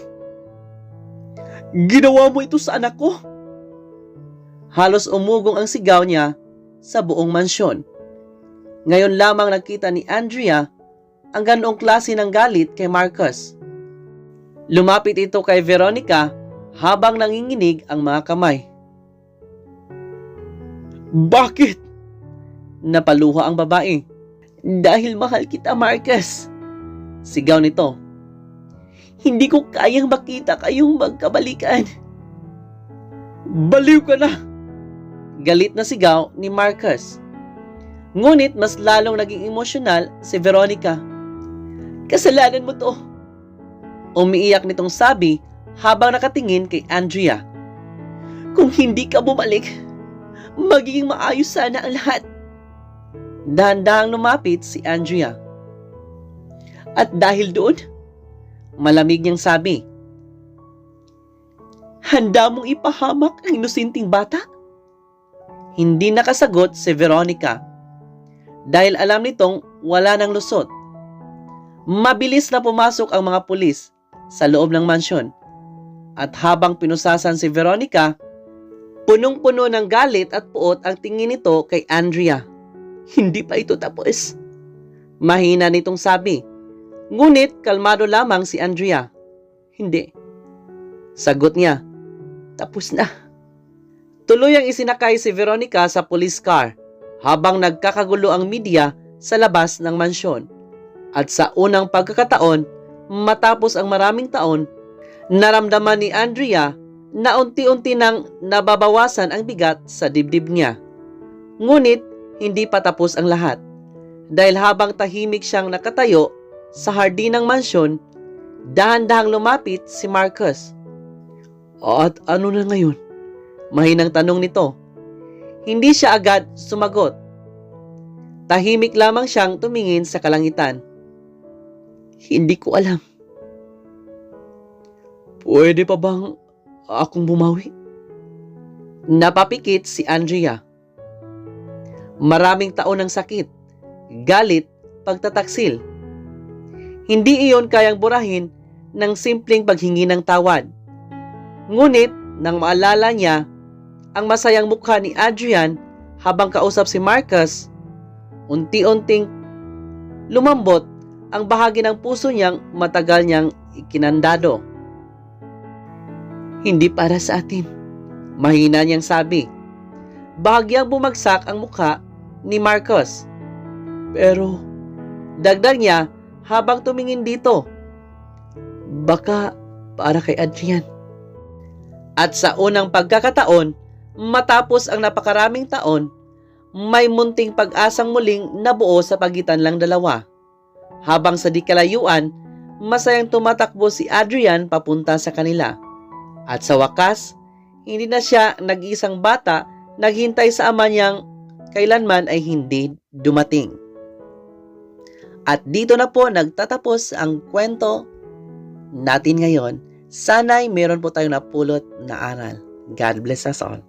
Ginawa mo ito sa anak ko. Halos umugong ang sigaw niya sa buong mansyon. Ngayon lamang nakita ni Andrea ang ganoong klase ng galit kay Marcus. Lumapit ito kay Veronica habang nanginginig ang mga kamay. Bakit? Napaluha ang babae. Dahil mahal kita, Marcus. Sigaw nito. Hindi ko kayang makita kayong magkabalikan. Baliw ka na! Galit na sigaw ni Marcus. Ngunit mas lalong naging emosyonal si Veronica. Kasalanan mo to. Umiiyak nitong sabi habang nakatingin kay Andrea. Kung hindi ka bumalik, magiging maayos sana ang lahat. Dahan-dahang lumapit si Andrea. At dahil doon, malamig niyang sabi, handa mong ipahamak ang inosenteng bata? Hindi nakasagot si Veronica dahil alam nitong wala nang lusot. Mabilis na pumasok ang mga pulis sa loob ng mansyon at habang pinusasan si Veronica, punong-puno ng galit at puot ang tingin nito kay Andrea. Hindi pa ito tapos. Mahina nitong sabi. Ngunit kalmado lamang si Andrea. Hindi. Sagot niya. Tapos na. Tuluyang isinakay si Veronica sa police car habang nagkakagulo ang media sa labas ng mansyon. At sa unang pagkakataon, matapos ang maraming taon, naramdaman ni Andrea na unti-unti nang nababawasan ang bigat sa dibdib niya. Ngunit hindi pa tapos ang lahat. Dahil habang tahimik siyang nakatayo sa hardin ng mansyon, dahan-dahang lumapit si Marcus. At ano na ngayon? Mahinang tanong nito. Hindi siya agad sumagot. Tahimik lamang siyang tumingin sa kalangitan. Hindi ko alam. Pwede pa bang akong bumawi? Napapikit si Andrea. Maraming taon ng sakit, galit, pagtataksil. Hindi iyon kayang burahin ng simpleng paghingi ng tawad. Ngunit nang maalala niya ang masayang mukha ni Adrian habang kausap si Marcus, unti-unting lumambot ang bahagi ng puso niyang matagal niyang ikinandado. Hindi para sa atin, mahina niyang sabi. Bahagyang bumagsak ang mukha ni Marcus. Pero, dagdag niya habang tumingin dito, baka para kay Adrian. At sa unang pagkakataon, matapos ang napakaraming taon, may munting pag-asang muling nabuo sa pagitan lang dalawa. Habang sa di kalayuan, masayang tumatakbo si Adrian papunta sa kanila. At sa wakas, hindi na siya nag-iisang bata naghintay sa ama niyang kailanman ay hindi dumating. At dito na po nagtatapos ang kwento natin ngayon. Sana'y meron po tayong napulot na aral. God bless us all.